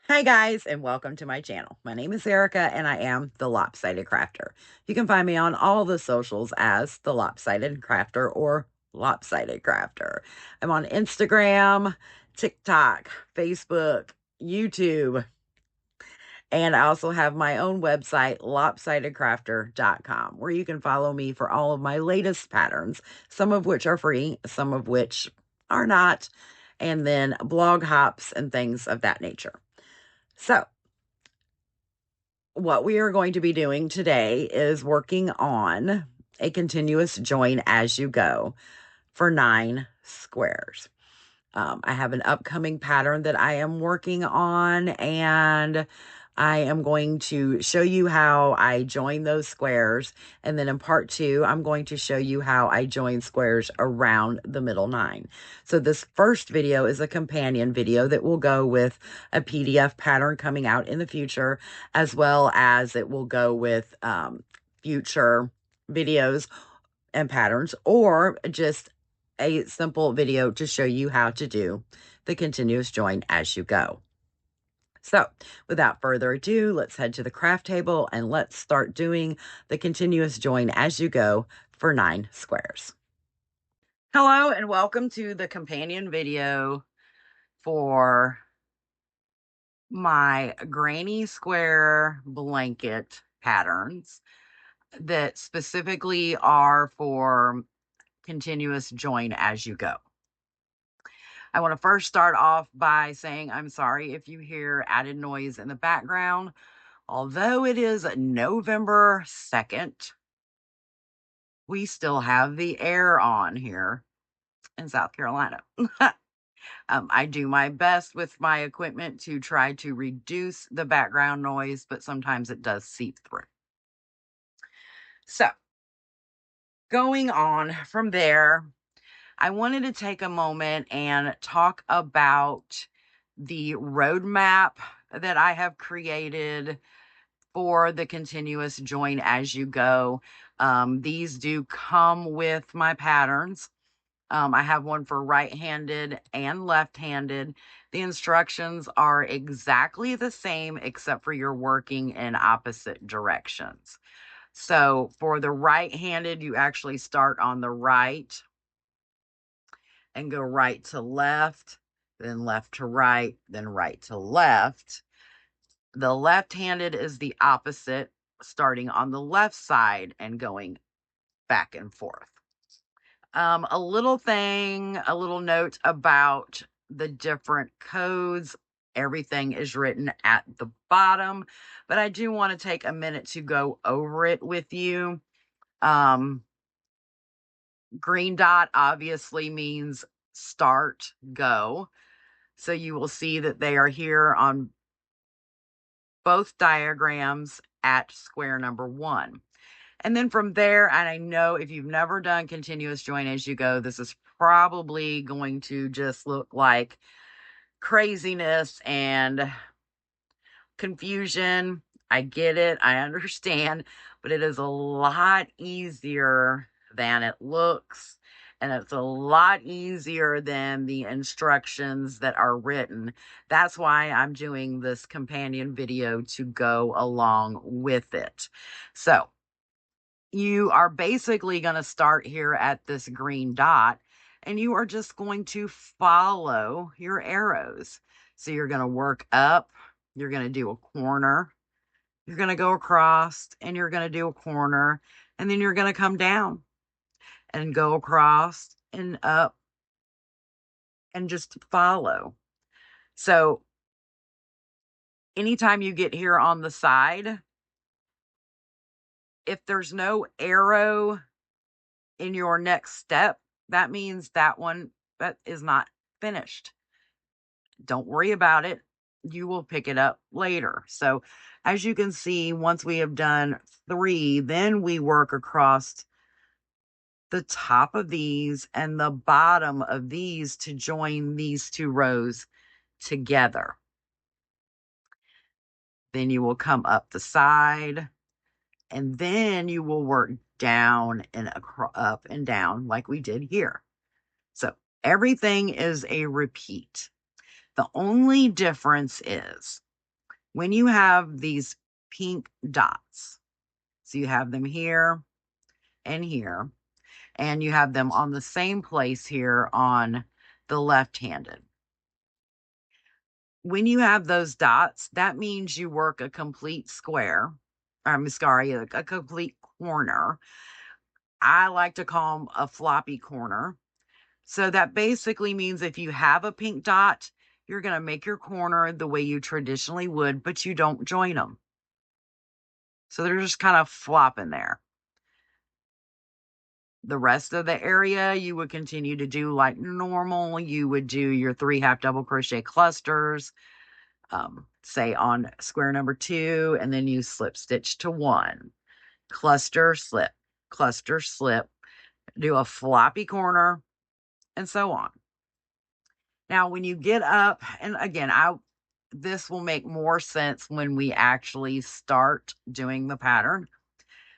Hi guys, and welcome to my channel. My name is Erica and I am the Lopsided Crafter. You can find me on all the socials as the Lopsided Crafter or Lopsided Crafter. I'm on Instagram, TikTok, Facebook, YouTube, and I also have my own website, lopsidedcrafter.com, where you can follow me for all of my latest patterns, some of which are free, some of which are not, and then blog hops and things of that nature. So, what we are going to be doing today is working on a continuous join as you go for 9 squares. I have an upcoming pattern that I am working on, and I am going to show you how I join those squares. And then in part 2, I'm going to show you how I join squares around the middle 9. So this first video is a companion video that will go with a PDF pattern coming out in the future, as well as it will go with future videos and patterns, or just a simple video to show you how to do the continuous join as you go. So without further ado, let's head to the craft table and let's start doing the continuous join as you go for 9 squares. Hello and welcome to the companion video for my granny square blanket patterns that specifically are for continuous join as you go. I want to first start off by saying I'm sorry if you hear added noise in the background. Although it is November 2nd, we still have the air on here in South Carolina. I do my best with my equipment to try to reduce the background noise, but sometimes it does seep through. So, going on from there, I wanted to take a moment and talk about the roadmap that I have created for the continuous join as you go. These do come with my patterns. I have one for right-handed and left-handed. The instructions are exactly the same except for you're working in opposite directions. So for the right-handed, you actually start on the right and go right to left, then left to right, then right to left. The left-handed is the opposite, starting on the left side and going back and forth. A little note about the different codes. Everything is written at the bottom, but I do want to take a minute to go over it with you. Green dot obviously means start, go. So you will see that they are here on both diagrams at square number 1. And then from there, and I know if you've never done continuous join as you go, this is probably going to just look like craziness and confusion. I get it. I understand. But it is a lot easier than it looks. And it's a lot easier than the instructions that are written. That's why I'm doing this companion video to go along with it. So you are basically going to start here at this green dot, and you are just going to follow your arrows. So you're going to work up, you're going to do a corner, you're going to go across, and you're going to do a corner, and then you're going to come down and go across and up and just follow. So anytime you get here on the side, if there's no arrow in your next step, that means that is not finished. Don't worry about it. You will pick it up later. So as you can see, once we have done 3, then we work across the top of these and the bottom of these to join these 2 rows together. Then you will come up the side, and then you will work down and up and down like we did here. So everything is a repeat. The only difference is when you have these pink dots, so you have them here and here, and you have them on the same place here on the left-handed. When you have those dots, that means you work a complete square. I'm sorry, a complete corner. I like to call them a floppy corner. So that basically means if you have a pink dot, you're going to make your corner the way you traditionally would, but you don't join them. So they're just kind of flopping there. The rest of the area, you would continue to do like normal. You would do your 3 half double crochet clusters, say on square number 2, and then you slip stitch to 1, cluster, slip, do a floppy corner, and so on. Now, when you get up, and again, this will make more sense when we actually start doing the pattern.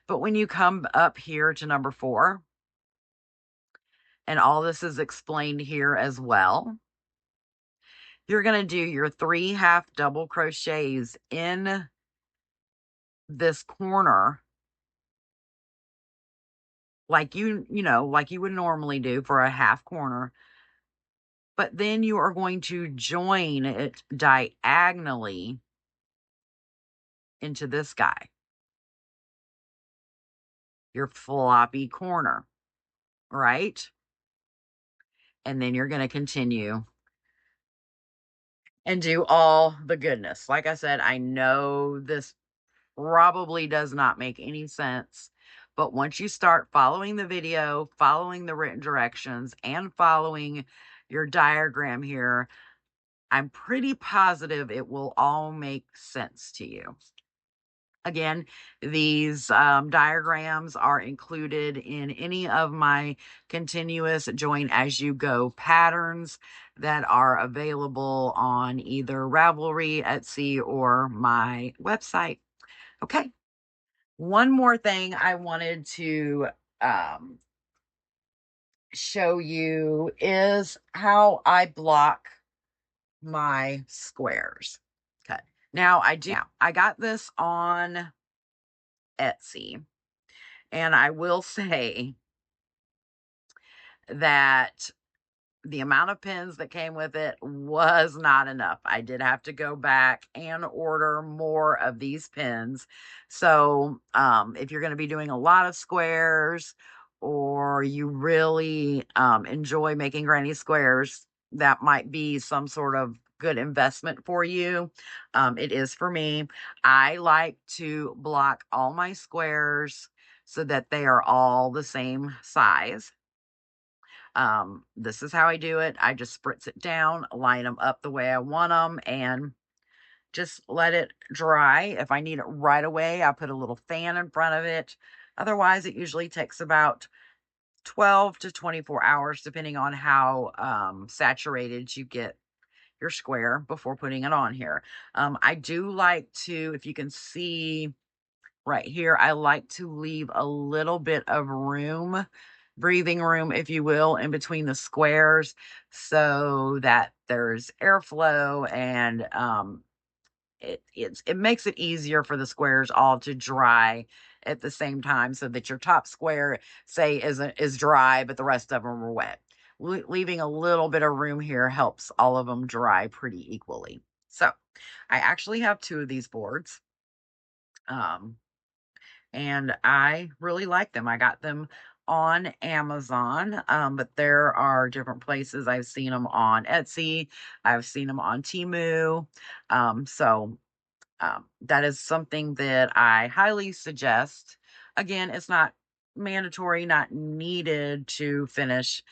But when you come up here to number 4, and all this is explained here as well, you're going to do your 3 half double crochets in this corner like you would normally do for a half corner. But then you are going to join it diagonally into this guy, your floppy corner, right? And then you're going to continue and do all the goodness. Like I said, I know this probably does not make any sense, but once you start following the video, following the written directions, and following your diagram here, I'm pretty positive it will all make sense to you. Again, these diagrams are included in any of my continuous join as you go patterns that are available on either Ravelry, Etsy, or my website. Okay. One more thing I wanted to show you is how I block my squares. Okay. Now I got this on Etsy, and I will say that the amount of pins that came with it was not enough. I did have to go back and order more of these pins. So if you're going to be doing a lot of squares, or you really enjoy making granny squares, that might be some sort of good investment for you. It is for me. I like to block all my squares so that they are all the same size. This is how I do it. I just spritz it down, line them up the way I want them, and just let it dry. If I need it right away, I put a little fan in front of it. Otherwise, it usually takes about 12 to 24 hours, depending on how saturated you get your square before putting it on here. I do like to, if you can see right here, I like to leave a little bit of room, breathing room, if you will, in between the squares so that there's airflow, and it makes it easier for the squares all to dry at the same time, so that your top square, say, is dry, but the rest of them are wet. Leaving a little bit of room here helps all of them dry pretty equally. So I actually have 2 of these boards. And I really like them. I got them on Amazon, but there are different places. I've seen them on Etsy. I've seen them on Temu. That is something that I highly suggest. Again, it's not mandatory, not needed to finish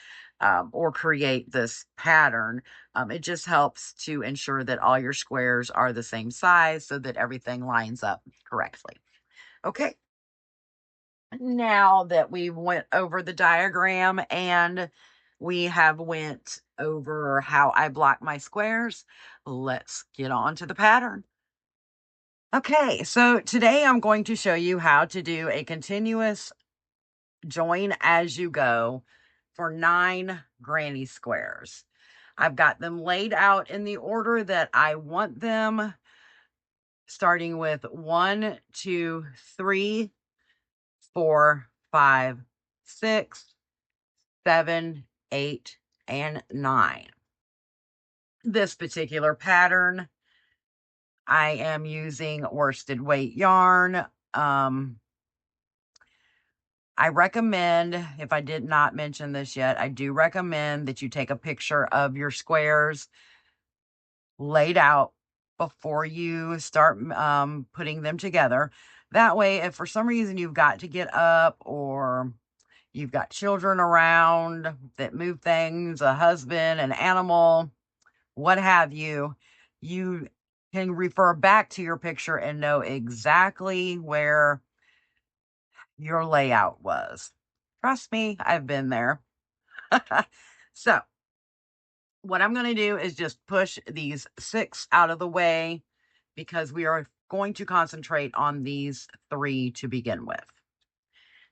or create this pattern. It just helps to ensure that all your squares are the same size so that everything lines up correctly. Okay. Now that we went over the diagram and we have went over how I block my squares, let's get on to the pattern. Okay, so today I'm going to show you how to do a continuous join as you go for 9 granny squares. I've got them laid out in the order that I want them. starting with 1, 2, 3, 4, 5, 6, 7, 8, and 9. This particular pattern, I am using worsted weight yarn. I recommend, if I did not mention this yet, I do recommend that you take a picture of your squares laid out before you start putting them together. That way, if for some reason you've got to get up, or you've got children around that move things, a husband, an animal, what have you, you can refer back to your picture and know exactly where your layout was. Trust me, I've been there. So what I'm going to do is just push these 6 out of the way, because we are going to concentrate on these 3 to begin with.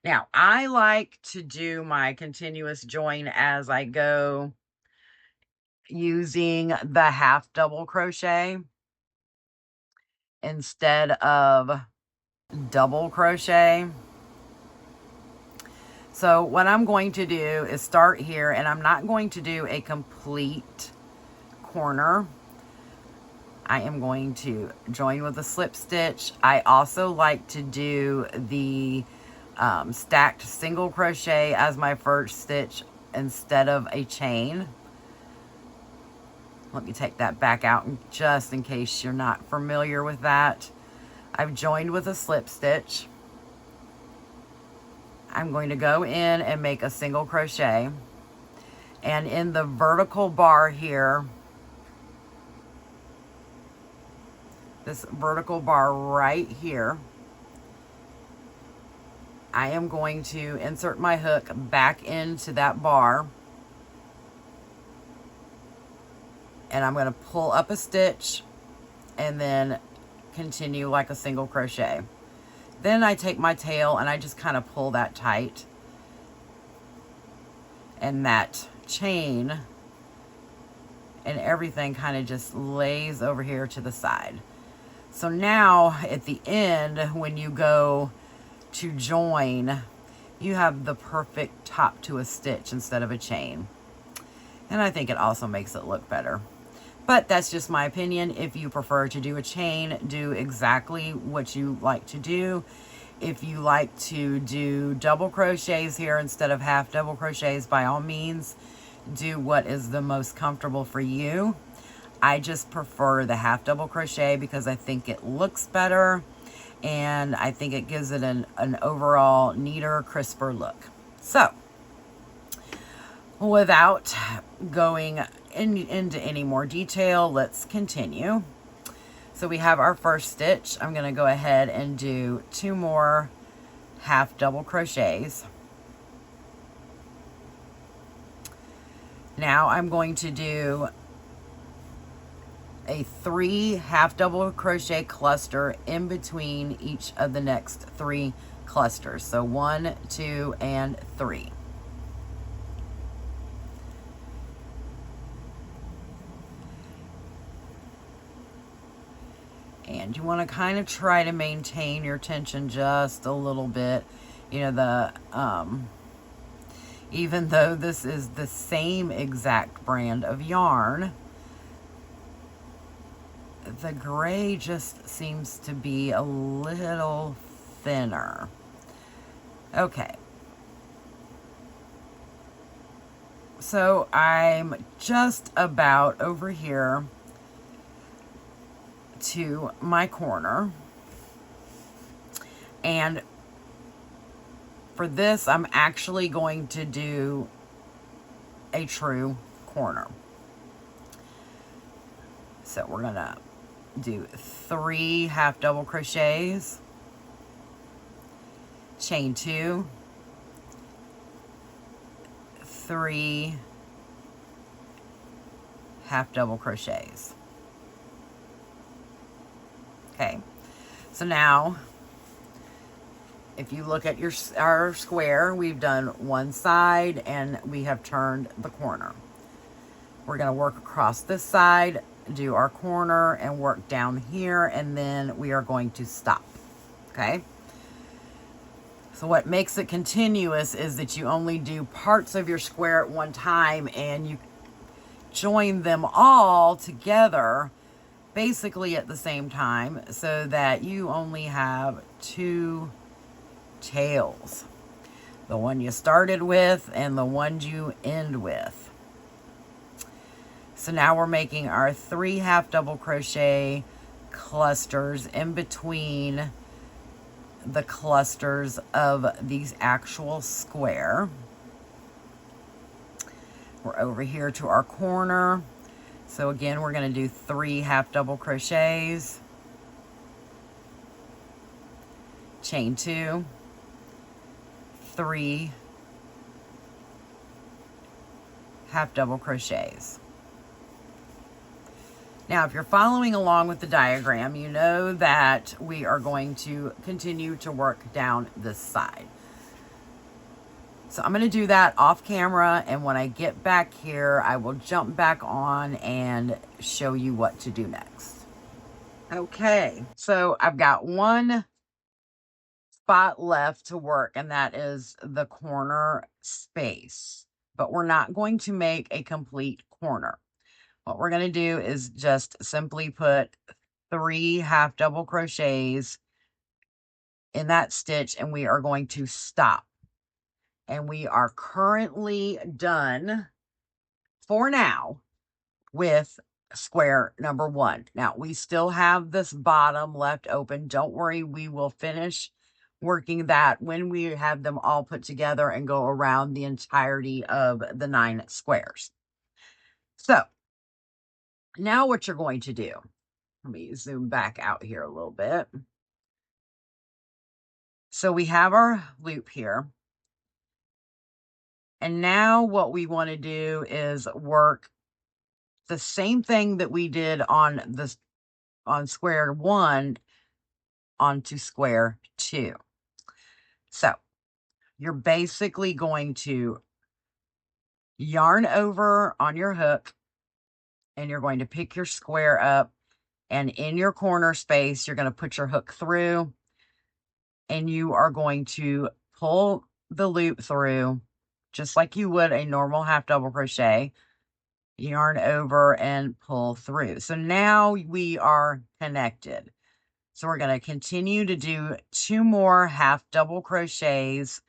Now, I like to do my continuous join as I go using the half double crochet instead of double crochet. So what I'm going to do is start here, and I'm not going to do a complete corner. I am going to join with a slip stitch. I also like to do the stacked single crochet as my first stitch instead of a chain. Let me take that back out just in case you're not familiar with that. I've joined with a slip stitch. I'm going to go in and make a single crochet, and in the vertical bar here, this vertical bar right here, I am going to insert my hook back into that bar, and I'm going to pull up a stitch and then continue like a single crochet. Then I take my tail and I just kind of pull that tight, and that chain and everything kind of just lays over here to the side. So now at the end, when you go to join, you have the perfect top to a stitch instead of a chain. And I think it also makes it look better. But that's just my opinion. If you prefer to do a chain, do exactly what you like to do. If you like to do double crochets here instead of half double crochets, by all means, do what is the most comfortable for you. I just prefer the half double crochet because I think it looks better, and I think it gives it an overall neater, crisper look. So, without going into any more detail, let's continue. So we have our first stitch. I'm going to go ahead and do 2 more half double crochets. Now I'm going to do a 3 half double crochet cluster in between each of the next 3 clusters. So 1, 2, and 3. And you want to kind of try to maintain your tension just a little bit. You know, even though this is the same exact brand of yarn, the gray just seems to be a little thinner. Okay. So I'm just about over here to my corner, and for this I'm actually going to do a true corner. So we're gonna do 3 half double crochets, chain 2, 3 half double crochets. Okay, so now if you look at our square, we've done one side and we have turned the corner. We're going to work across this side do our corner and work down here, and then we are going to stop. Okay, so what makes it continuous is that you only do parts of your square at one time, and you join them all together basically at the same time, so that you only have two tails, the one you started with and the one you end with. So now we're making our 3 half double crochet clusters in between the clusters of these actual square. We're over here to our corner. So again, we're going to do 3 half double crochets, chain 2, 3 half double crochets. Now, if you're following along with the diagram, you know that we are going to continue to work down this side. So I'm going to do that off camera, and when I get back here, I will jump back on and show you what to do next. Okay, so I've got one spot left to work, and that is the corner space. But we're not going to make a complete corner. What we're going to do is just simply put 3 half double crochets in that stitch, and we are going to stop. And we are currently done for now with square number 1. Now, we still have this bottom left open. Don't worry, we will finish working that when we have them all put together and go around the entirety of the 9 squares. So now what you're going to do, let me zoom back out here a little bit. So we have our loop here. And now what we want to do is work the same thing that we did on square 1 onto square 2. So you're basically going to yarn over on your hook, and you're going to pick your square up, and in your corner space, you're going to put your hook through, and you are going to pull the loop through just like you would a normal half double crochet, yarn over and pull through. So now we are connected. So we're going to continue to do 2 more half double crochets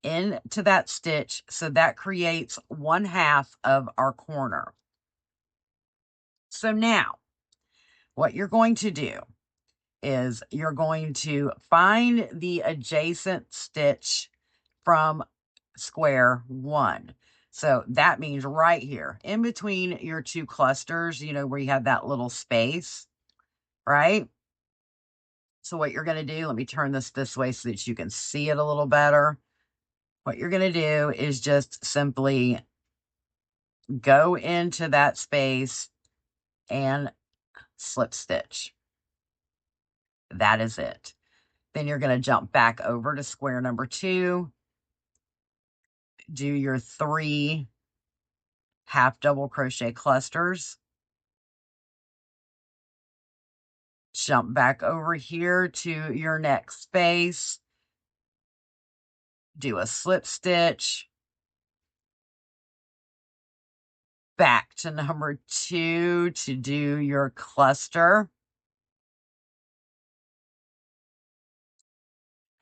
into that stitch. So that creates 1/2 of our corner. So now what you're going to do is you're going to find the adjacent stitch from square 1. So that means right here in between your 2 clusters, you know, where you have that little space, right? So what you're going to do, let me turn this way so that you can see it a little better. What you're going to do is just simply go into that space and slip stitch. That is it. Then you're going to jump back over to square number 2, do your 3 half double crochet clusters, jump back over here to your next space, do a slip stitch, back to number 2 to do your cluster.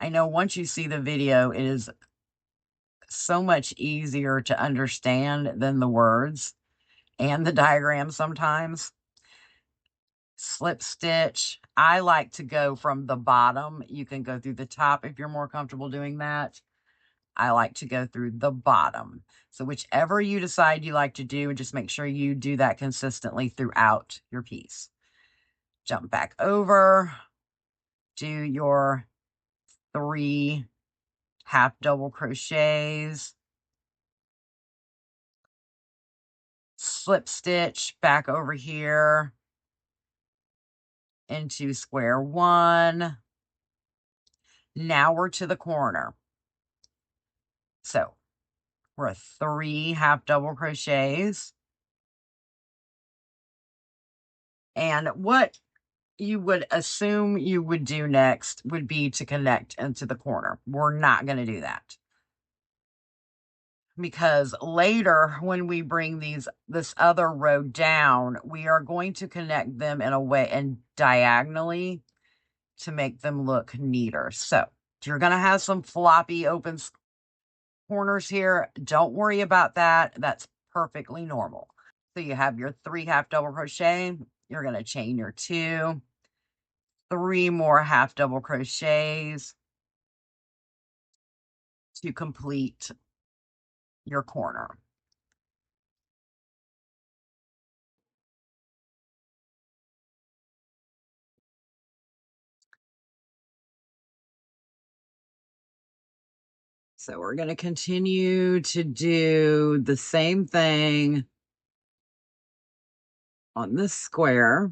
I know once you see the video, it is so much easier to understand than the words and the diagram sometimes. Slip stitch. I like to go from the bottom. You can go through the top if you're more comfortable doing that. I like to go through the bottom. So whichever you decide you like to do, just make sure you do that consistently throughout your piece. Jump back over, do your 3 half double crochets, slip stitch back over here into square 1. Now we're to the corner. So we're 3 half double crochets, And what you would assume you would do next would be to connect into the corner. We're not going to do that, because later when we bring this other row down, we are going to connect them in a way and diagonally to make them look neater. So you're going to have some floppy open corners here. Don't worry about that. That's perfectly normal. So you have your 3 half double crochet. You're going to chain your 2, 3 more half double crochets to complete your corner. So we're going to continue to do the same thing on this square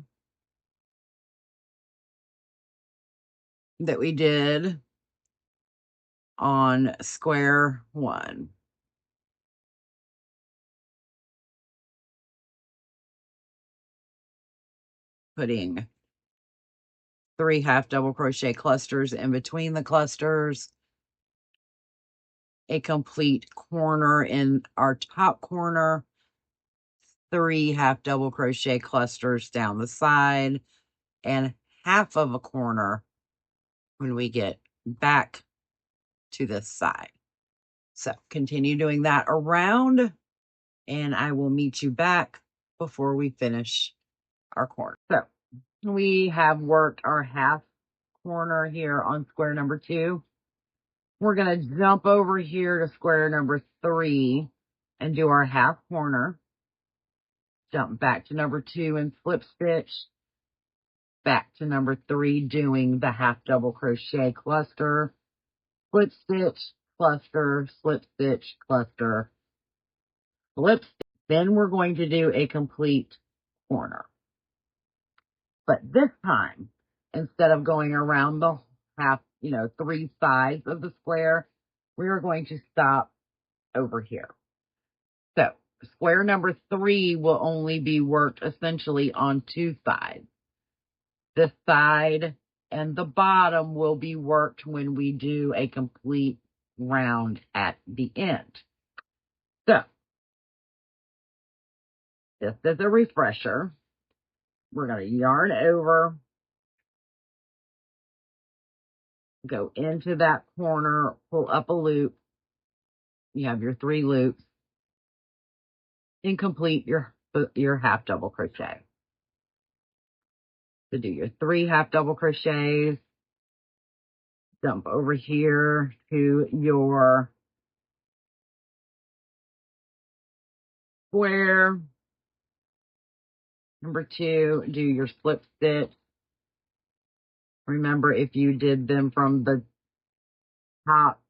that we did on square 1. Putting 3 half double crochet clusters in between the clusters, a complete corner in our top corner, 3 half double crochet clusters down the side, and half of a corner when we get back to this side. So continue doing that around, and I will meet you back before we finish our corner. So we have worked our half corner here on square number 2. We're going to jump over here to square number 3 and do our half corner. Jump back to number 2 and slip stitch. Back to number 3 doing the half double crochet cluster, slip stitch, cluster, slip stitch, cluster, slip stitch. Then we're going to do a complete corner. But this time, instead of going around the half, 3 sides of the square, we are going to stop over here. So square number 3 will only be worked essentially on 2 sides. This side and the bottom will be worked when we do a complete round at the end. So just as a refresher, we're going to yarn over, go into that corner, pull up a loop. You have your 3 loops, and complete your half double crochet. So do your 3 half double crochets, jump over here to your square number 2, do your slip stitch. Remember, if you did them from the top,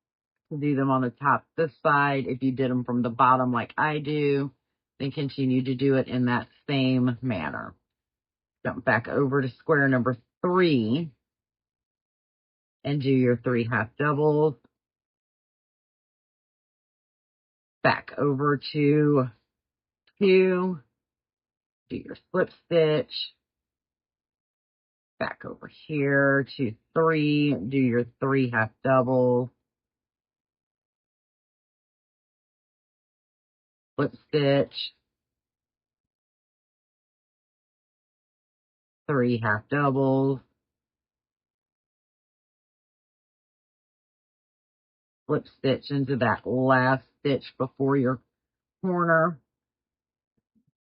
to do them on the top this side. If you did them from the bottom like I do, then continue to do it in that same manner. Jump back over to square number 3 and do your 3 half doubles. Back over to 2, do your slip stitch. Back over here to 3, do your 3 half doubles. Slip stitch. 3 half doubles. Slip stitch into that last stitch before your corner.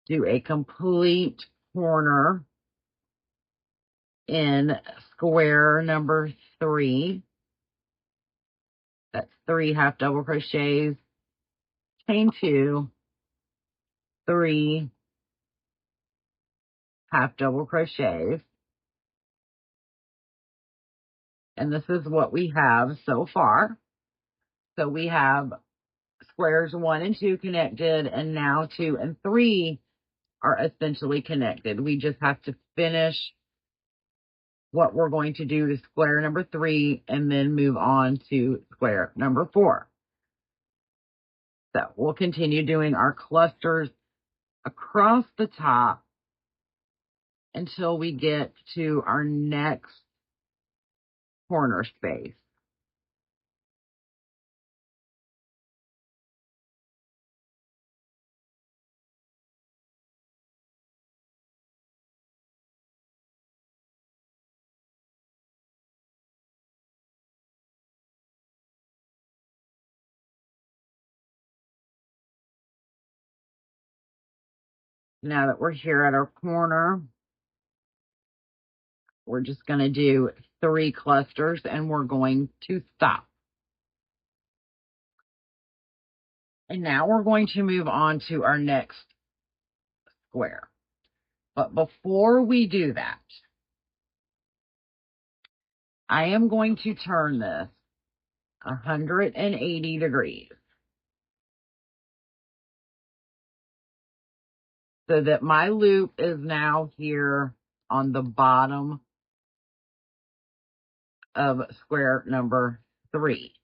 Do a complete corner in square number 3. That's 3 half double crochets, chain 2, 3 half double crochets. And this is what we have so far. So we have squares 1 and 2 connected, and now 2 and 3 are essentially connected. We just have to finish what we're going to do to square number 3 and then move on to square number 4. So we'll continue doing our clusters across the top until we get to our next corner space. Now that we're here at our corner, we're just going to do 3 clusters and we're going to stop. And now we're going to move on to our next square. But before we do that, I am going to turn this 180 degrees so that my loop is now here on the bottom of square number 3.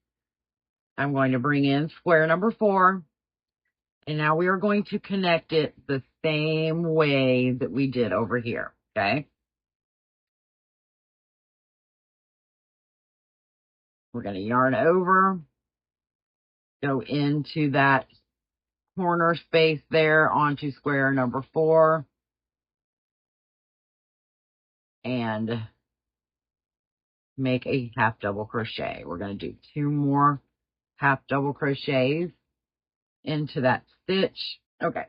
I'm going to bring in square number 4, and now we are going to connect it the same way that we did over here, okay? We're going to yarn over, go into that corner space there onto square number 4, and make a half double crochet. We're going to do 2 more half double crochets into that stitch. Okay.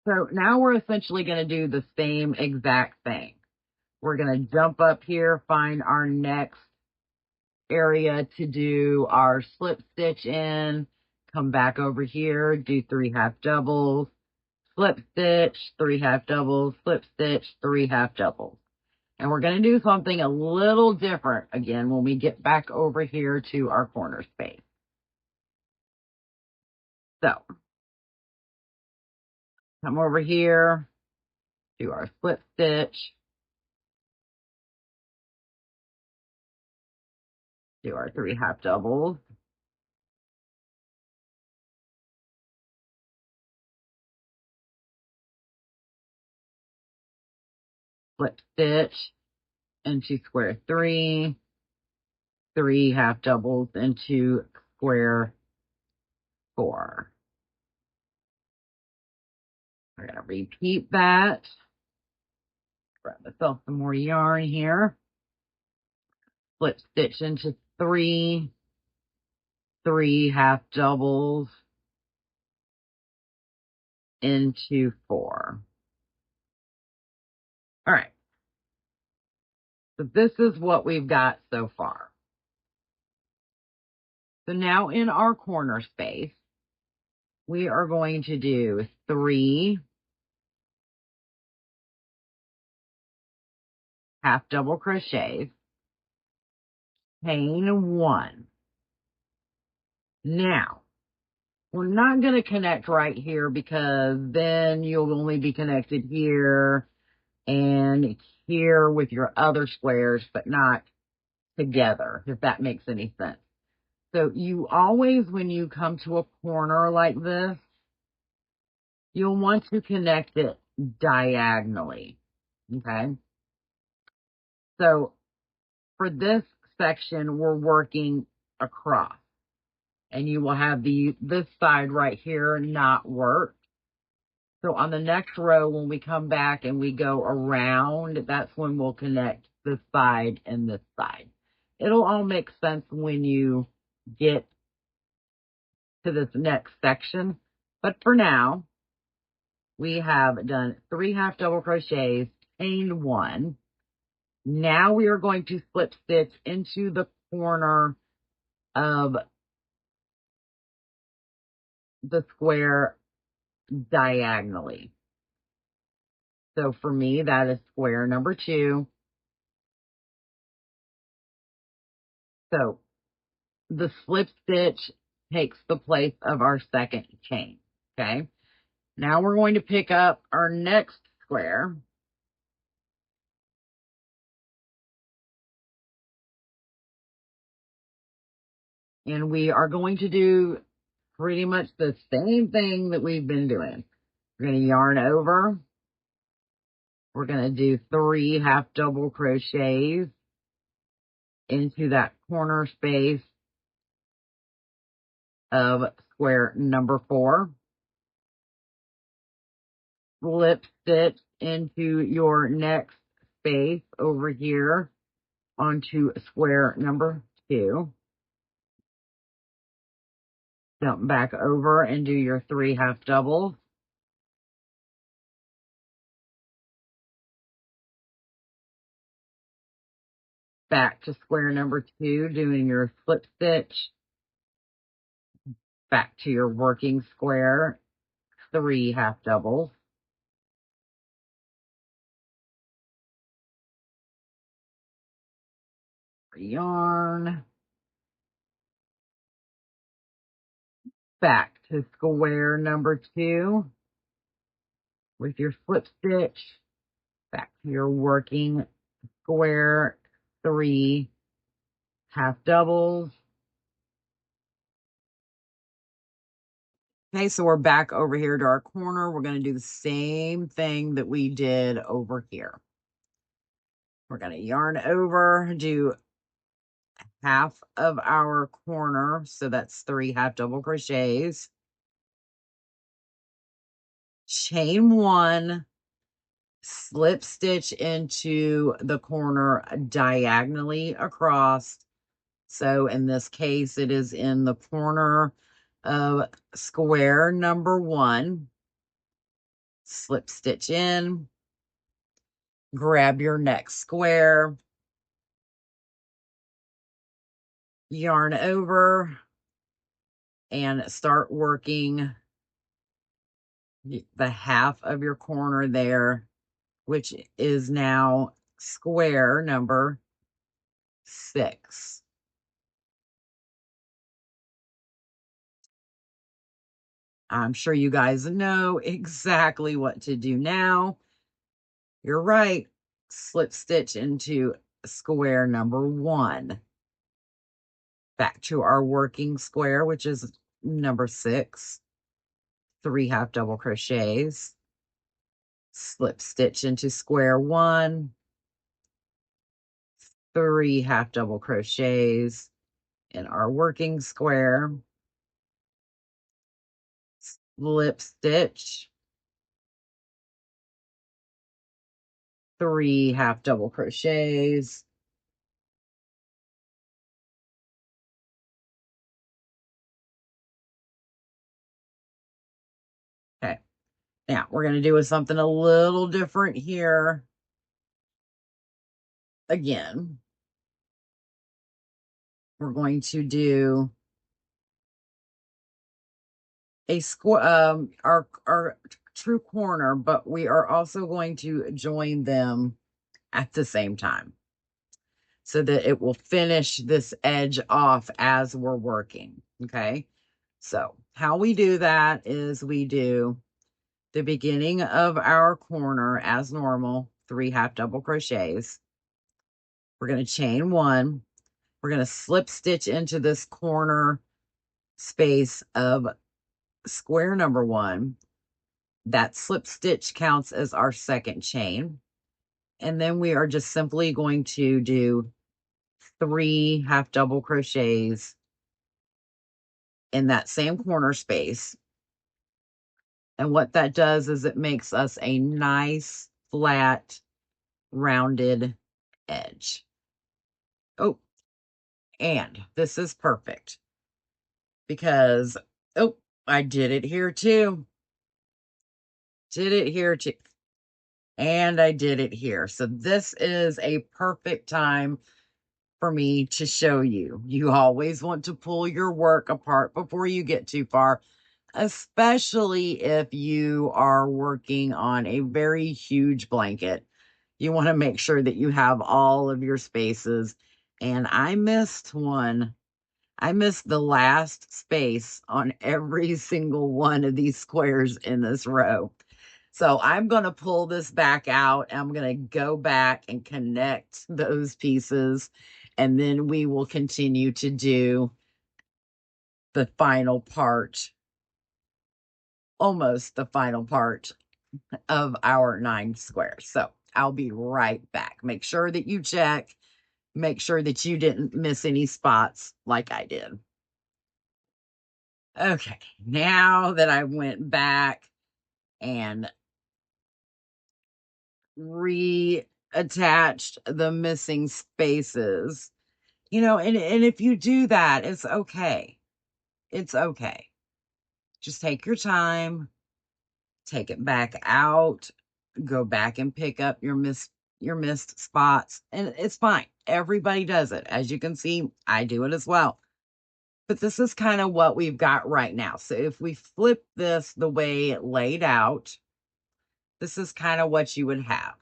So now we're essentially going to do the same exact thing. We're going to jump up here, find our next area to do our slip stitch in, come back over here, do 3 half doubles, slip stitch, 3 half doubles, slip stitch, 3 half doubles. And we're going to do something a little different again when we get back over here to our corner space. So, come over here, do our slip stitch, do our 3 half doubles, slip stitch into square 3, 3 half doubles into square 4. We're going to repeat that. Grab myself some more yarn here. Slip stitch into 3, 3 half doubles into 4. All right. So this is what we've got so far. So now in our corner space, we are going to do 3 half double crochets, chain 1. Now, we're not going to connect right here because then you'll only be connected here and here with your other squares, but not together, if that makes any sense. So you always, when you come to a corner like this, you'll want to connect it diagonally, okay? So for this section, we're working across, and you will have this side right here not work. So on the next row, when we come back and we go around, that's when we'll connect this side and this side. It'll all make sense when you get to this next section. But for now, we have done 3 half double crochets, chain 1. Now we are going to slip stitch into the corner of the square diagonally. So for me, that is square number 2. So the slip stitch takes the place of our second chain, okay? Now we're going to pick up our next square. And we are going to do pretty much the same thing that we've been doing. We're going to yarn over, We're going to do 3 half double crochets into that corner space of square number 4. Slip stitch into your next space over here onto square number 2. Jump back over and do your 3 half doubles. Back to square number 2, doing your slip stitch. Back to your working square, 3 half doubles. Yarn. Back to square number 2 with your slip stitch. Back to your working square, 3 half doubles. Okay, so we're back over here to our corner. We're going to do the same thing that we did over here. We're going to yarn over, do half of our corner, so that's 3 half double crochets. Chain 1, slip stitch into the corner diagonally across. So in this case, it is in the corner of square number 1. Slip stitch in, grab your next square, yarn over, and start working the half of your corner there, which is now square number 6. I'm sure you guys know exactly what to do now. You're right. Slip stitch into square number 1. Back to our working square, which is number 6. 3 half double crochets. Slip stitch into square 1. 3 half double crochets in our working square. Slip stitch, 3 half double crochets, okay. Now we're going to do something a little different here. Again, we're going to do a square, our true corner, but we are also going to join them at the same time so that it will finish this edge off as we're working. Okay, so how we do that is we do the beginning of our corner as normal, 3 half double crochets. We're going to chain 1. We're going to slip stitch into this corner space of square number 1. That slip stitch counts as our second chain. And then we are just simply going to do 3 half double crochets in that same corner space. And what that does is it makes us a nice, flat, rounded edge. Oh, and this is perfect because, oh, I did it here too. Did it here too. And I did it here. So this is a perfect time for me to show you. You always want to pull your work apart before you get too far, especially if you are working on a very huge blanket. You want to make sure that you have all of your spaces. And I missed one. I missed the last space on every single one of these squares in this row. So I'm going to pull this back out. I'm going to go back and connect those pieces. And then we will continue to do the final part, almost the final part of our 9 squares. So I'll be right back. Make sure that you check. Make sure that you didn't miss any spots like I did. Okay, now that I went back and reattached the missing spaces, you know, and if you do that, it's okay. It's okay. Just take your time, take it back out, go back and pick up your missed spots, and it's fine. Everybody does it. As you can see, I do it as well. But this is kind of what we've got right now. So if we flip this the way it laid out, this is kind of what you would have.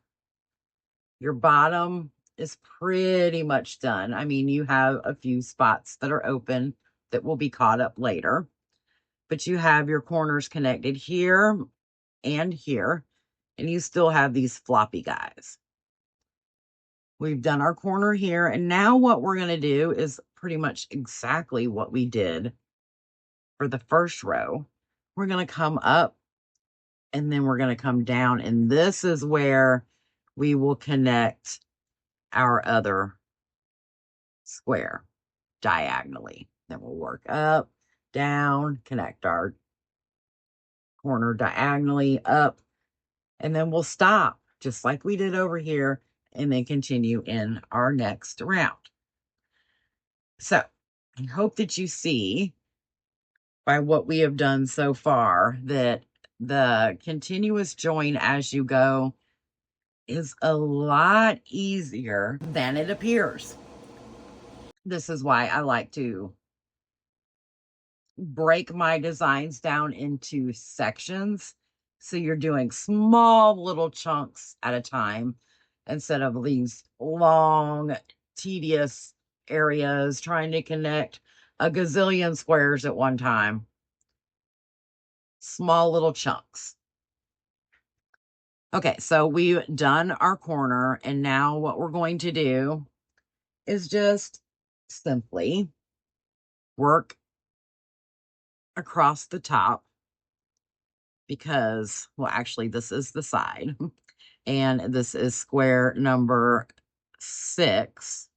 Your bottom is pretty much done. I mean, you have a few spots that are open that will be caught up later, but you have your corners connected here and here, and you still have these floppy guys. We've done our corner here, and now what we're going to do is pretty much exactly what we did for the first row. We're going to come up, and then we're going to come down, and this is where we will connect our other square diagonally. Then we'll work up, down, connect our corner diagonally up, and then we'll stop just like we did over here, and then continue in our next round. So I hope that you see by what we have done so far that the continuous join as you go is a lot easier than it appears. This is why I like to break my designs down into sections. So you're doing small little chunks at a time instead of these long, tedious areas trying to connect a gazillion squares at one time. Small little chunks. Okay, so we've done our corner, and now what we're going to do is just simply work across the top because, well, actually, this is the side, and this is square number 6,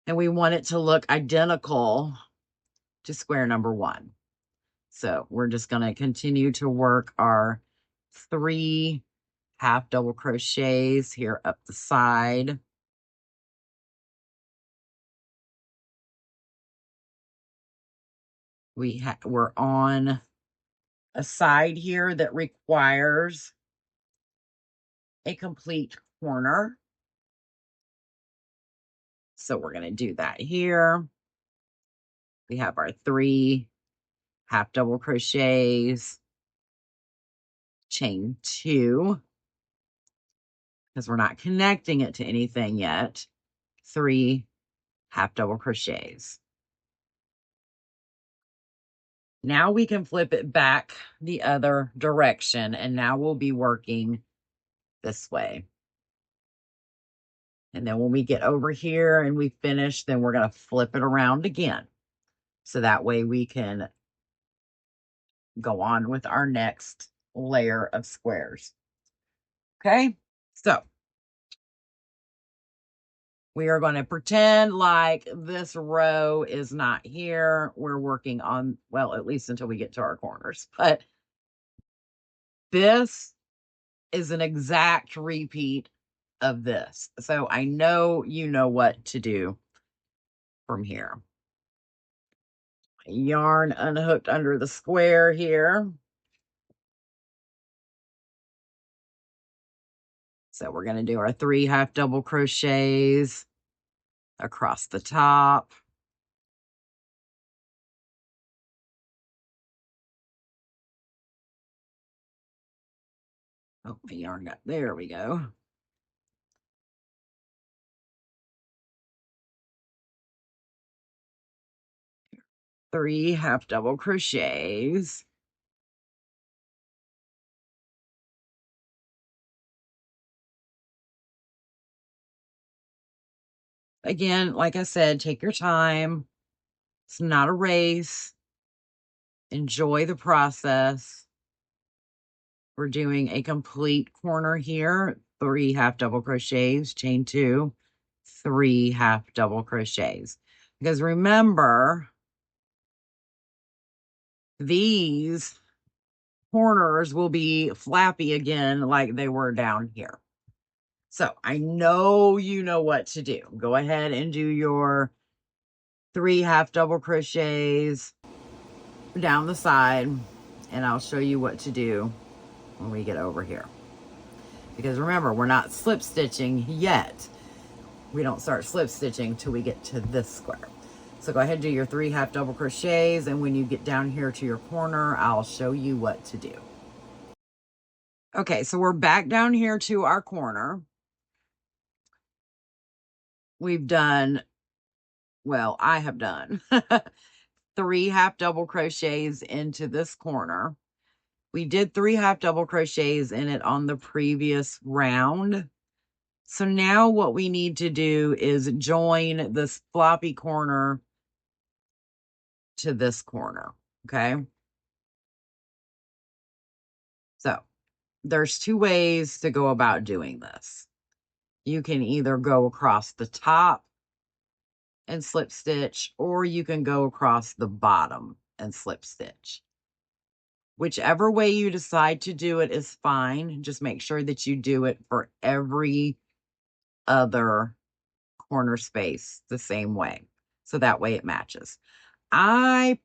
and we want it to look identical to square number 1. So we're just going to continue to work our 3 half double crochets here up the side. We're on a side here that requires a complete corner. So we're going to do that here. We have our 3 half double crochets, chain 2, because we're not connecting it to anything yet. 3 half double crochets. Now we can flip it back the other direction, and now we'll be working this way. And then when we get over here and we finish, then we're going to flip it around again. So that way we can go on with our next layer of squares. Okay, so we are going to pretend like this row is not here. We're working on, well, at least until we get to our corners. But this is an exact repeat of this. So I know you know what to do from here. Yarn unhooked under the square here. So we're going to do our 3 half double crochets across the top. Oh, my yarn got, there we go. Three half double crochets. Again, like I said, take your time. It's not a race. Enjoy the process. We're doing a complete corner here. 3 half double crochets, chain 2, 3 half double crochets. Because remember, these corners will be flappy again like they were down here. So I know you know what to do. Go ahead and do your 3 half double crochets down the side, and I'll show you what to do when we get over here. Because remember, we're not slip stitching yet. We don't start slip stitching till we get to this square. So go ahead and do your 3 half double crochets, and when you get down here to your corner, I'll show you what to do. Okay, so we're back down here to our corner. We've done, well, I have done 3 half double crochets into this corner. We did 3 half double crochets in it on the previous round. So now what we need to do is join this floppy corner to this corner, okay? So there's 2 ways to go about doing this. You can either go across the top and slip stitch, or you can go across the bottom and slip stitch. Whichever way you decide to do it is fine. Just make sure that you do it for every other corner space the same way. So that way it matches. I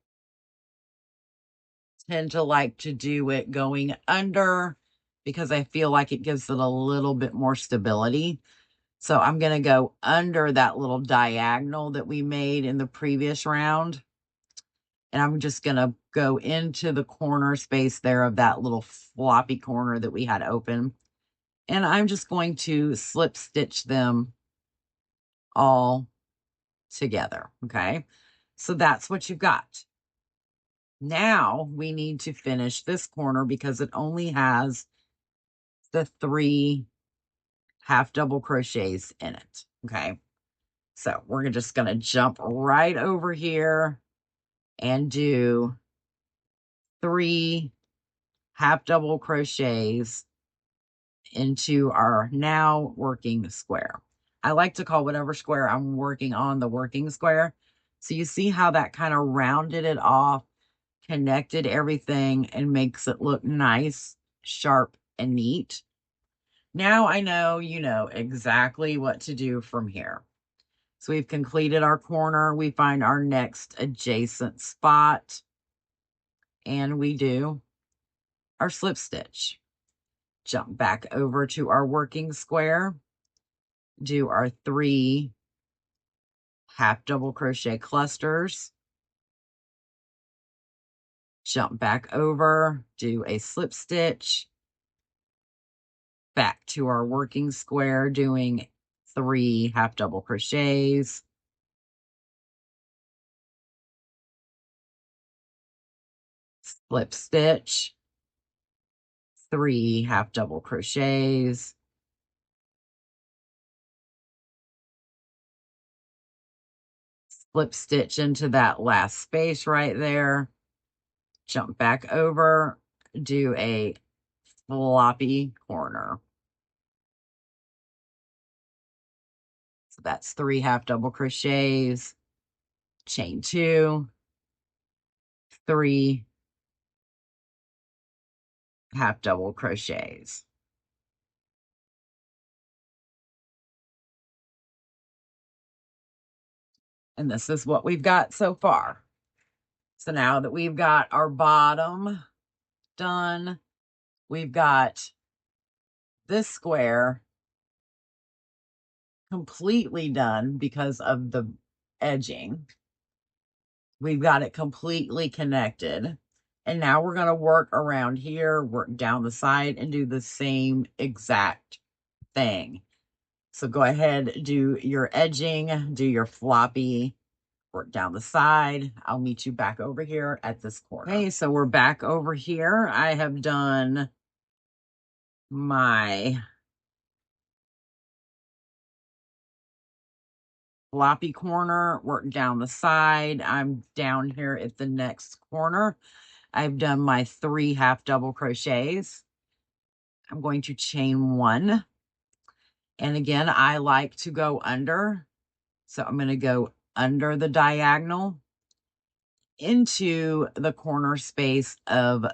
tend to like to do it going under because I feel like it gives it a little bit more stability. So I'm going to go under that little diagonal that we made in the previous round. And I'm just going to go into the corner space there of that little floppy corner that we had open. And I'm just going to slip stitch them all together. Okay. So that's what you've got. Now we need to finish this corner because it only has the 3 half double crochets in it. Okay. So we're just going to jump right over here and do 3 half double crochets into our now working square. I like to call whatever square I'm working on the working square. So you see how that kind of rounded it off, connected everything, and makes it look nice, sharp, and neat. Now I know you know exactly what to do from here. So we've completed our corner. We find our next adjacent spot, and we do our slip stitch. Jump back over to our working square, do our 3 half double crochet clusters, jump back over, do a slip stitch, back to our working square, doing 3 half double crochets, slip stitch, 3 half double crochets, slip stitch into that last space right there, jump back over, do a floppy corner. So that's 3 half double crochets, chain 2, 3 half double crochets. And this is what we've got so far. So now that we've got our bottom done, we've got this square completely done because of the edging. We've got it completely connected. And now we're going to work around here, work down the side, and do the same exact thing. So go ahead, do your edging, do your floppy, work down the side. I'll meet you back over here at this corner. Okay, so we're back over here. I have done my floppy corner, work down the side. I'm down here at the next corner. I've done my 3 half double crochets. I'm going to chain 1, And again, I like to go under. So I'm going to go under the diagonal into the corner space of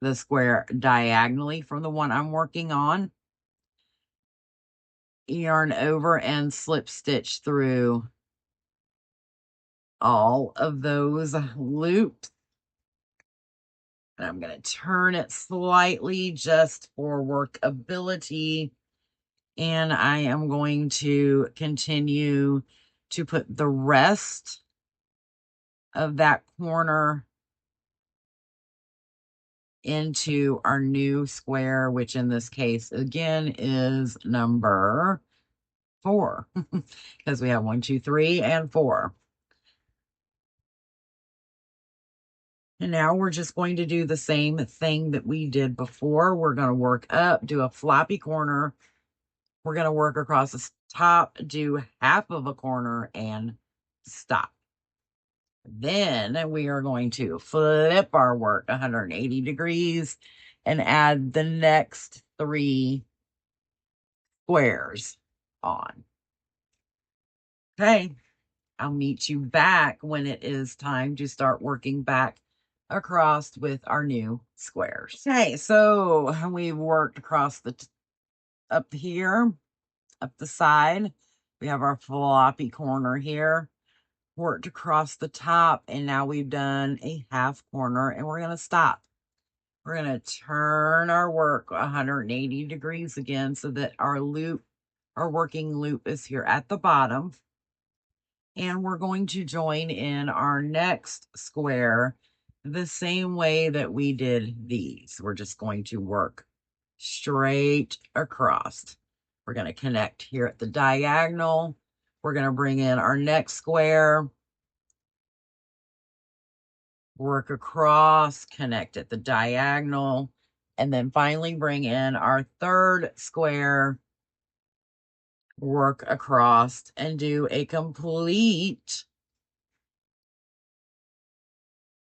the square diagonally from the one I'm working on. Yarn over and slip stitch through all of those loops. And I'm going to turn it slightly just for workability. And I am going to continue to put the rest of that corner into our new square, which in this case, again, is number 4, because we have 1, 2, 3, and 4. And now we're just going to do the same thing that we did before. We're going to work up, do a floppy corner. We're going to work across the top, do half of a corner, and stop. Then we are going to flip our work 180 degrees and add the next 3 squares on. Okay, I'll meet you back when it is time to start working back across with our new squares. Okay, so we've worked across the up here, up the side. We have our floppy corner here, worked across the top, and now we've done a half corner, and we're going to stop. We're going to turn our work 180 degrees again so that our loop, our working loop, is here at the bottom. And we're going to join in our next square the same way that we did these. We're just going to work straight across. We're going to connect here at the diagonal. We're going to bring in our next square, work across, connect at the diagonal, and then finally bring in our third square, work across, and do a complete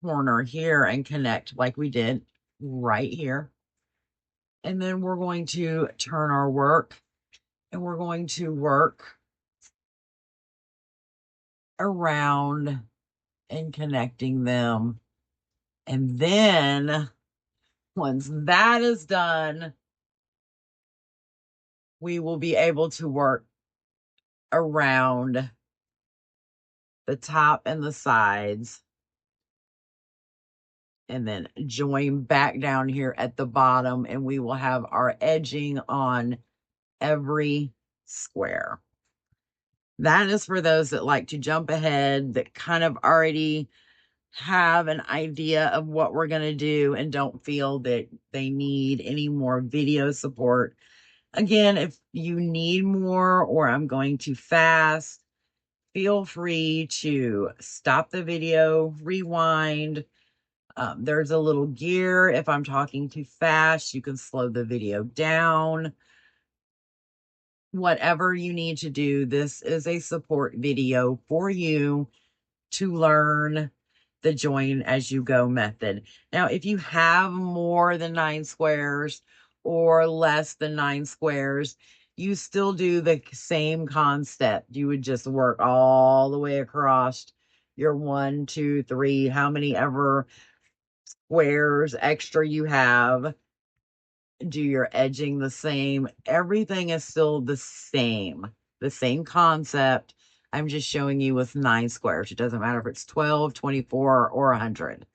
corner here and connect like we did right here. And then we're going to turn our work, and we're going to work around and connecting them. And then once that is done, we will be able to work around the top and the sides, and then join back down here at the bottom, and we will have our edging on every square. That is for those that like to jump ahead, that kind of already have an idea of what we're going to do and don't feel that they need any more video support. Again, if you need more or I'm going too fast, feel free to stop the video, rewind. There's a little gear. If I'm talking too fast, you can slow the video down. Whatever you need to do, this is a support video for you to learn the join as you go method. Now, if you have more than 9 squares or less than 9 squares, you still do the same concept. You would just work all the way across your 1, 2, 3, how many ever squares extra you have. Do your edging the same. Everything is still the same concept. I'm just showing you with 9 squares. It doesn't matter if it's 12, 24, or 100.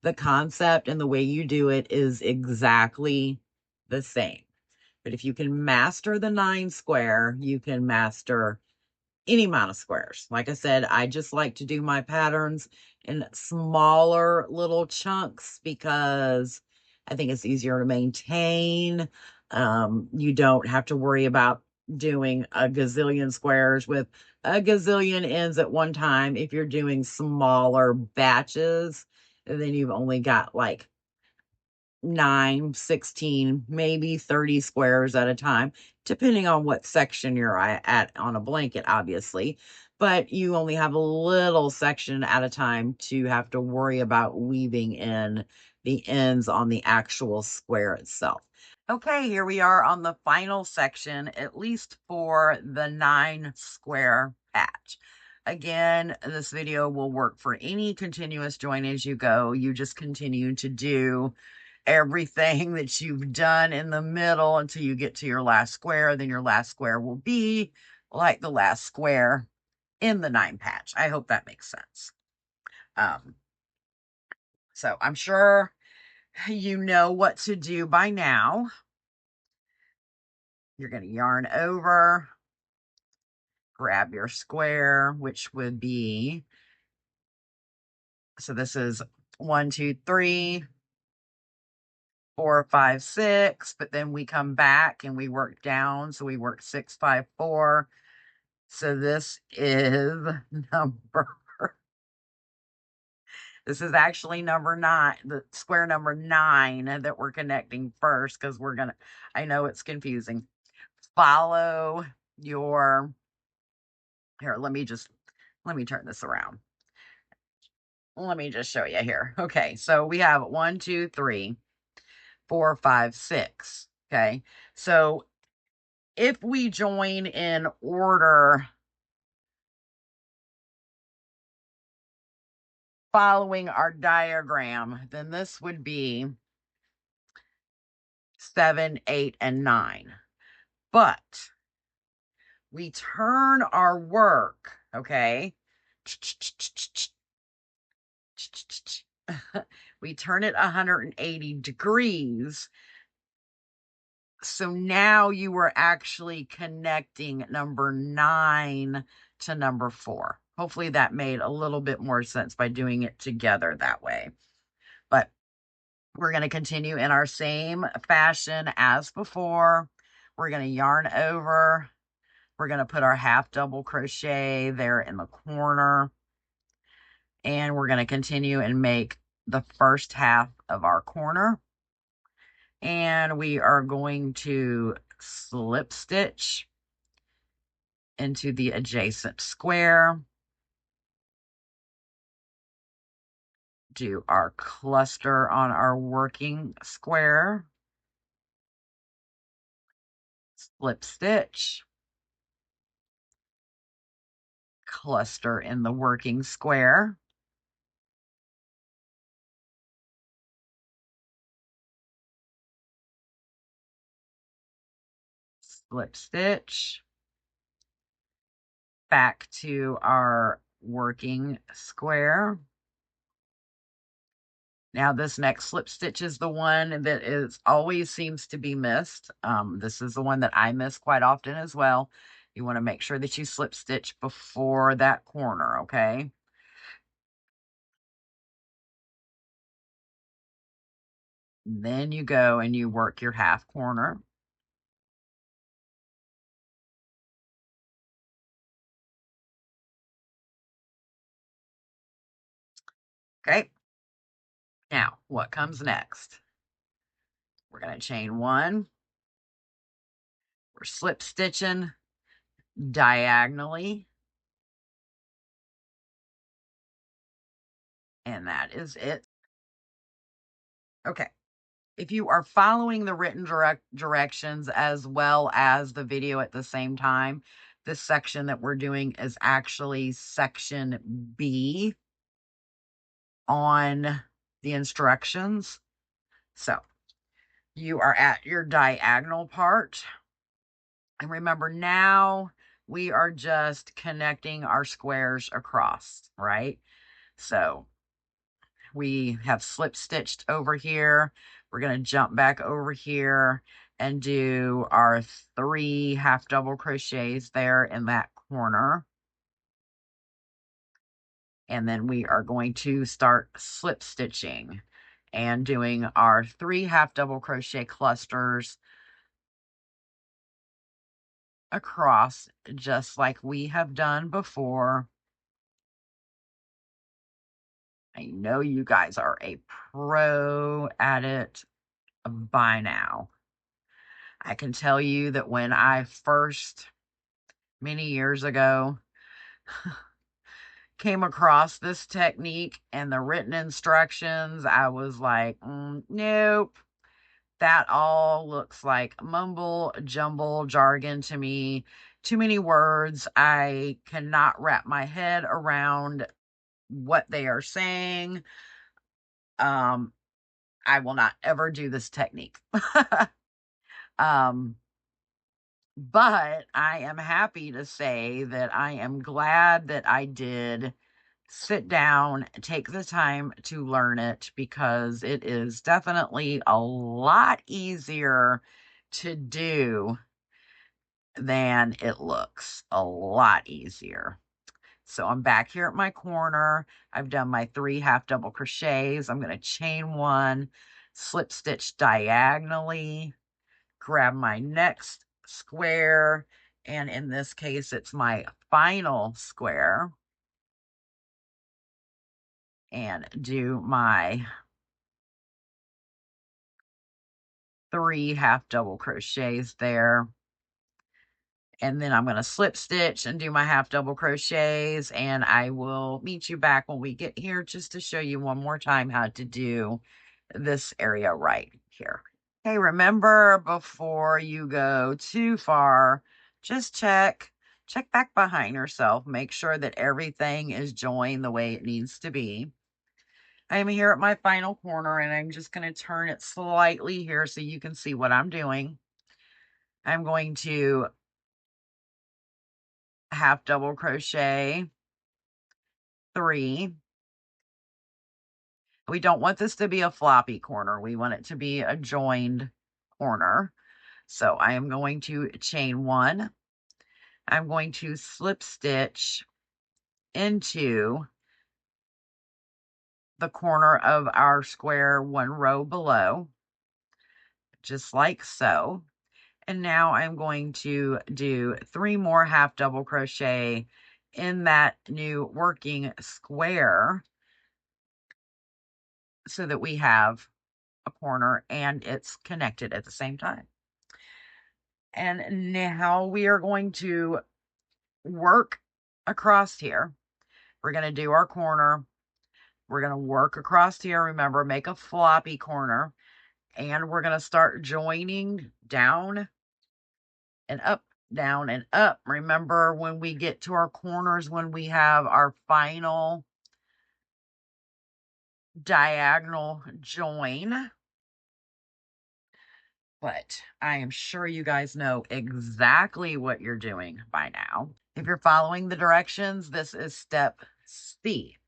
The concept and the way you do it is exactly the same. But if you can master the 9 square, you can master any amount of squares. Like I said, I just like to do my patterns in smaller little chunks because I think it's easier to maintain. You don't have to worry about doing a gazillion squares with a gazillion ends at one time. If you're doing smaller batches, then you've only got like 9, 16, maybe 30 squares at a time, depending on what section you're at on a blanket, obviously. But you only have a little section at a time to have to worry about weaving in the ends on the actual square itself. Okay, here we are on the final section, at least for the 9 square patch. Again, this video will work for any continuous join as you go. You just continue to do everything that you've done in the middle until you get to your last square. Then your last square will be like the last square in the 9 patch. I hope that makes sense. So I'm sure you know what to do by now. You're going to yarn over, grab your square, which would be, so this is 1, 2, 3, 4, 5, 6, but then we come back and we work down. So we work 6, 5, 4. So this is this is actually number 9, the square number 9 that we're connecting first, because I know it's confusing. Follow your, here, let me turn this around. Let me just show you here. Okay, so we have 1, 2, 3, 4, 5, 6. Okay, so if we join in order following our diagram, then this would be 7, 8, and 9. But we turn our work, okay? We turn it 180 degrees. So now you are actually connecting number 9 to number 4. Hopefully that made a little bit more sense by doing it together that way. But we're going to continue in our same fashion as before. We're going to yarn over. We're going to put our half double crochet there in the corner. And we're going to continue and make the first half of our corner. And we are going to slip stitch into the adjacent square. Do our cluster on our working square. Slip stitch. Cluster in the working square. Slip stitch. Back to our working square. Now this next slip stitch is the one that always seems to be missed. This is the one that I miss quite often as well. You want to make sure that you slip stitch before that corner, okay? Then you go and you work your half corner. Okay. Now, what comes next? We're going to chain 1. We're slip stitching diagonally. And that is it. Okay. If you are following the written directions as well as the video at the same time, this section that we're doing is actually section B on the instructions. So you are at your diagonal part. And remember, now we are just connecting our squares across, right? So we have slip stitched over here. We're going to jump back over here and do our 3 half double crochets there in that corner. And then we are going to start slip stitching and doing our 3 half double crochet clusters across, just like we have done before. I know you guys are a pro at it by now. I can tell you that when I first, many years ago, came across this technique and the written instructions, I was like, nope, that all looks like mumble jumble jargon to me. Too many words. I cannot wrap my head around what they are saying. I will not ever do this technique. But I am happy to say that I am glad that I did sit down, take the time to learn it, because it is definitely a lot easier to do than it looks. A lot easier. So I'm back here at my corner. I've done my 3 half double crochets. I'm going to chain 1, slip stitch diagonally, grab my next square, and in this case it's my final square, and do my 3 half double crochets there. And then I'm going to slip stitch and do my half double crochets, and I will meet you back when we get here just to show you one more time how to do this area right here. Okay, remember, before you go too far, just check back behind yourself. Make sure that everything is joined the way it needs to be. I am here at my final corner, and I'm just going to turn it slightly here so you can see what I'm doing. I'm going to half double crochet 3. We don't want this to be a floppy corner. We want it to be a joined corner. So I am going to chain 1. I'm going to slip stitch into the corner of our square 1 row below, just like so. And now I'm going to do 3 more half double crochet in that new working square so that we have a corner and it's connected at the same time. And now we are going to work across here. We're going to do our corner. We're going to work across here. Remember, make a floppy corner. And we're going to start joining down and up, down and up. Remember, when we get to our corners, when we have our final diagonal join. But I am sure you guys know exactly what you're doing by now. If you're following the directions, this is step C.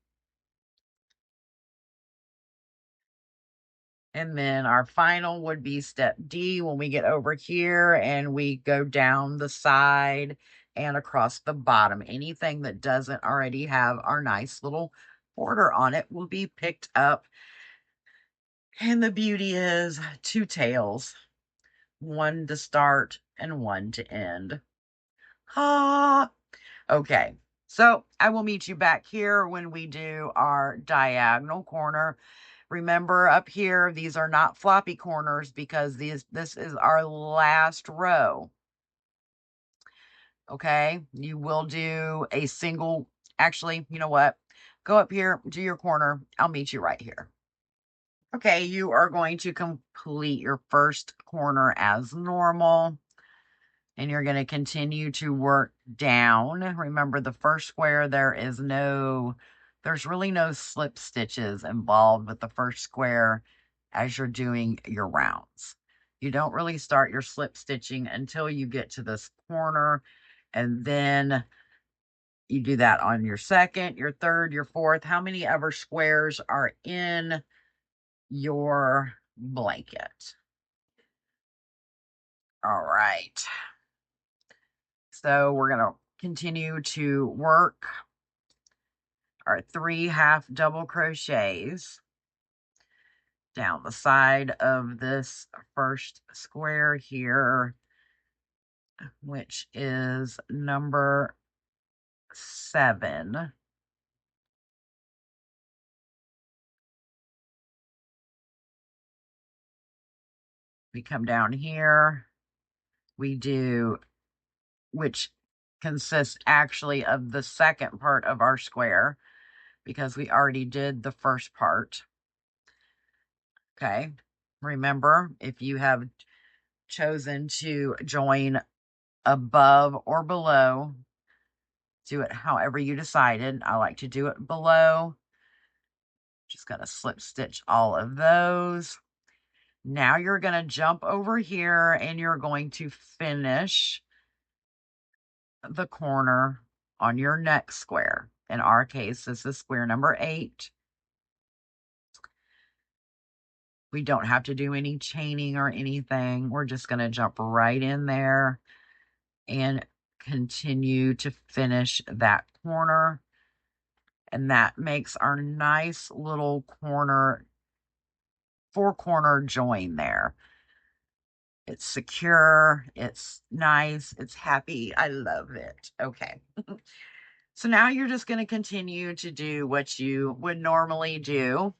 And then our final would be step D when we get over here and we go down the side and across the bottom. Anything that doesn't already have our nice little border on it will be picked up. And the beauty is 2 tails, 1 to start and 1 to end. Ah, okay. So I will meet you back here when we do our diagonal corner. Remember, up here, these are not floppy corners because this is our last row. Okay, you will do a single, actually, you know what? Go up here, do your corner. I'll meet you right here. Okay, you are going to complete your first corner as normal. And you're going to continue to work down. Remember, the first square, there's really no slip stitches involved with the first square as you're doing your rounds. You don't really start your slip stitching until you get to this corner, and then you do that on your second, your third, your fourth, how many ever squares are in your blanket. All right. So we're going to continue to work our 3 half double crochets down the side of this first square here, which is number 7. We come down here, we do, which consists actually of the second part of our square because we already did the first part. Okay, Remember, if you have chosen to join above or below, do it however you decided. I like to do it below. Just going to slip stitch all of those. Now you're going to jump over here and you're going to finish the corner on your next square. In our case, this is square number 8. We don't have to do any chaining or anything. We're just going to jump right in there and continue to finish that corner. And that makes our nice little corner, 4-corner join there. It's secure, it's nice, it's happy. I love it. Okay. So now you're just going to continue to do what you would normally do.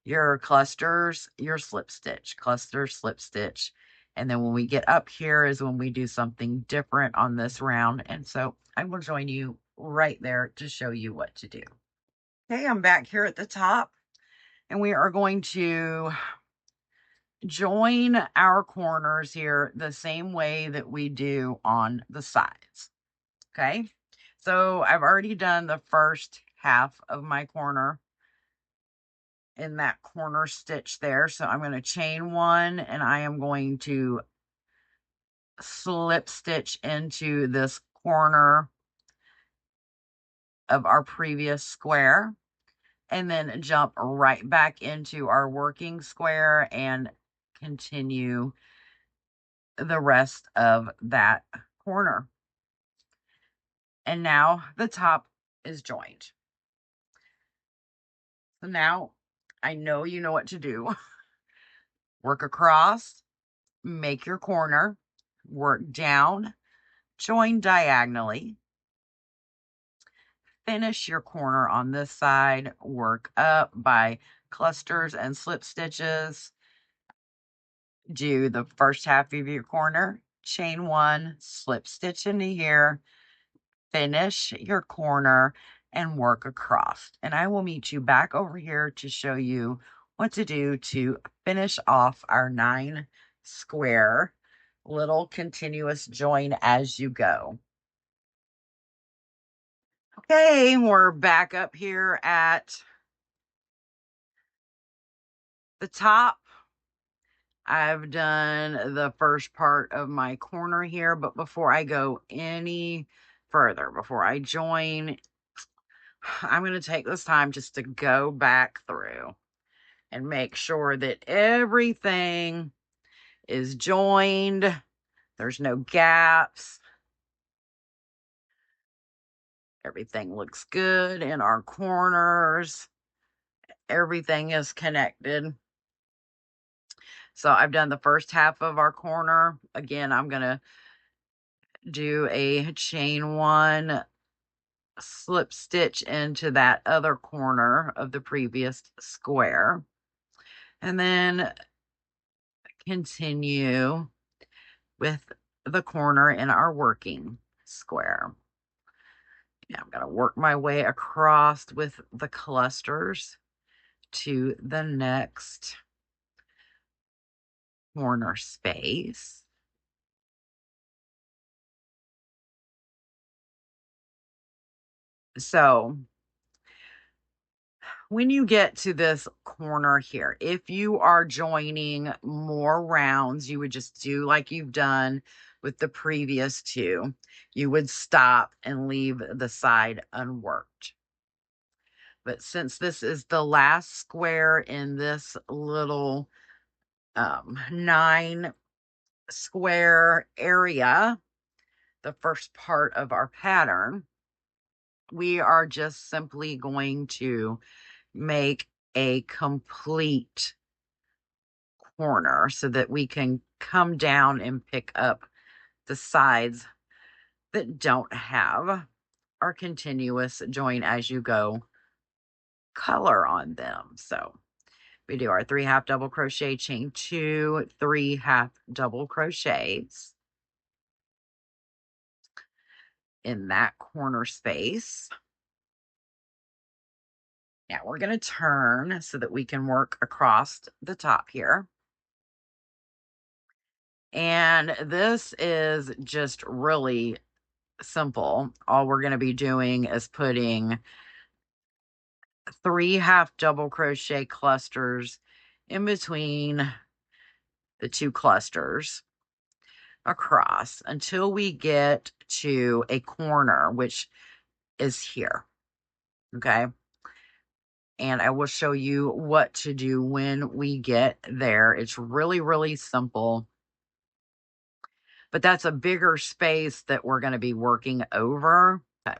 Your clusters, your slip stitch, cluster, slip stitch. And then when we get up here is when we do something different on this round. And so I will join you right there to show you what to do. Okay, I'm back here at the top and we are going to join our corners here the same way that we do on the sides. Okay, so I've already done the first half of my corner in that corner stitch there. So I'm going to chain 1 and I am going to slip stitch into this corner of our previous square and then jump right back into our working square and continue the rest of that corner. And now the top is joined. So now I know you know what to do. Work across, make your corner, work down, join diagonally, finish your corner on this side, work up by clusters and slip stitches, do the first half of your corner, chain 1, slip stitch into here, finish your corner and work across. And I will meet you back over here to show you what to do to finish off our 9 square little continuous join as you go. Okay, we're back up here at the top. I've done the first part of my corner here, but before I go any further, before I join, I'm going to take this time just to go back through and make sure that everything is joined. There's no gaps. Everything looks good in our corners. Everything is connected. So I've done the first half of our corner. Again, I'm going to do a chain 1, slip stitch into that other corner of the previous square. And then continue with the corner in our working square. Now I'm going to work my way across with the clusters to the next corner space. So when you get to this corner here, if you are joining more rounds, you would just do like you've done with the previous 2. You would stop and leave the side unworked. But since this is the last square in this little 9 square area, the first part of our pattern, we are just simply going to make a complete corner so that we can come down and pick up the sides that don't have our continuous join as you go color on them. So we do our 3 half double crochet, chain 2, 3 half double crochets in that corner space. Now we're going to turn so that we can work across the top here. And this is just really simple. All we're going to be doing is putting 3 half double crochet clusters in between the 2 clusters across until we get to a corner, which is here. Okay. And I will show you what to do when we get there. It's really, really simple. But that's a bigger space that we're going to be working over. Okay.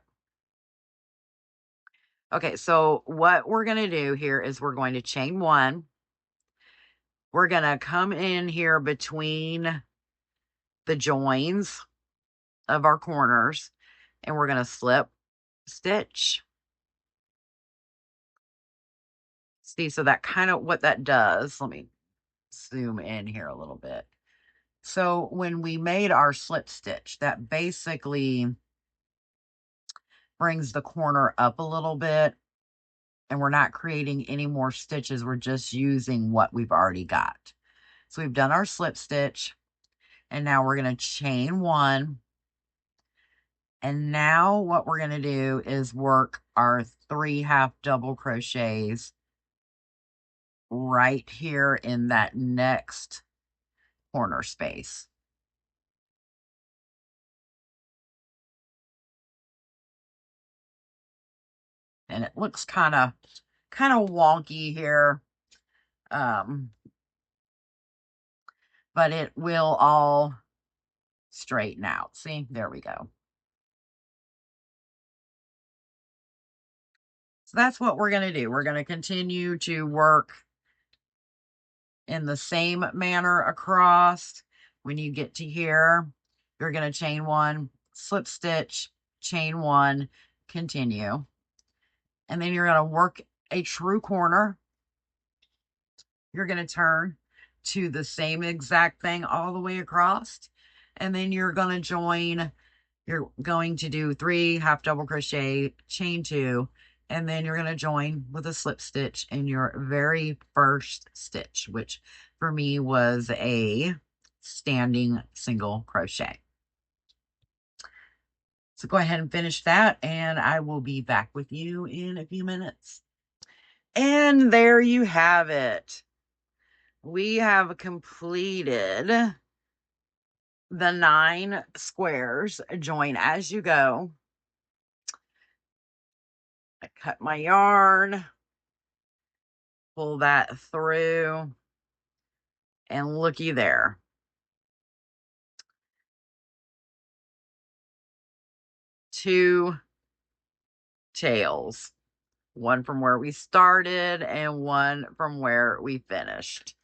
Okay, so what we're going to do here is we're going to chain 1. We're going to come in here between the joins of our corners, and we're going to slip stitch. See, so that kind of what that does, let me zoom in here a little bit. So when we made our slip stitch, that basically brings the corner up a little bit, and we're not creating any more stitches. We're just using what we've already got. So we've done our slip stitch, and now we're going to chain 1. And now what we're going to do is work our 3 half double crochets right here in that next corner space. And it looks kind of wonky here. But it will all straighten out. See, there we go. So that's what we're going to do. We're going to continue to work in the same manner across. When you get to here, you're going to chain 1, slip stitch, chain 1, continue. And then you're going to work a true corner. You're going to turn to the same exact thing all the way across. And then you're going to join. You're going to do 3 half double crochet, chain 2, and then you're going to join with a slip stitch in your very first stitch, which for me was a standing single crochet. So go ahead and finish that, and I will be back with you in a few minutes. And there you have it. We have completed the 9 squares. Join as you go. I cut my yarn, pull that through, and looky there. 2 tails. One from where we started and one from where we finished.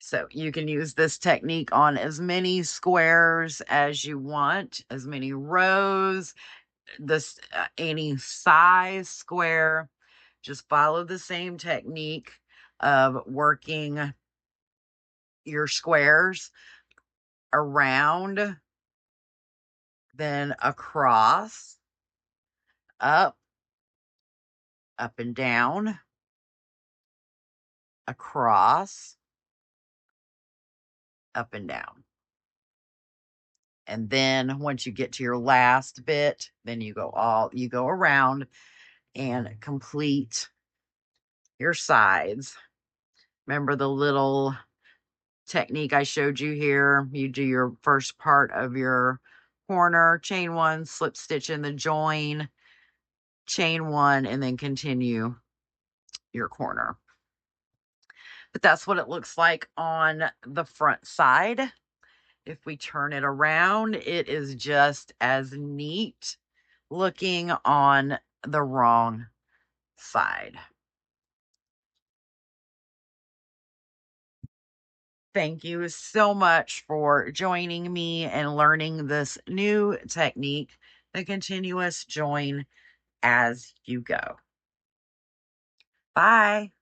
So you can use this technique on as many squares as you want, as many rows, any size square. Just follow the same technique of working your squares around, then across, up and down, across, up and down. And then once you get to your last bit, then you go around and complete your sides. Remember the little technique I showed you here? You do your first part of your corner, chain 1, slip stitch in the join, chain 1, and then continue your corner. But that's what it looks like on the front side. If we turn it around, it is just as neat looking on the wrong side. Thank you so much for joining me and learning this new technique, the continuous join as you go. Bye.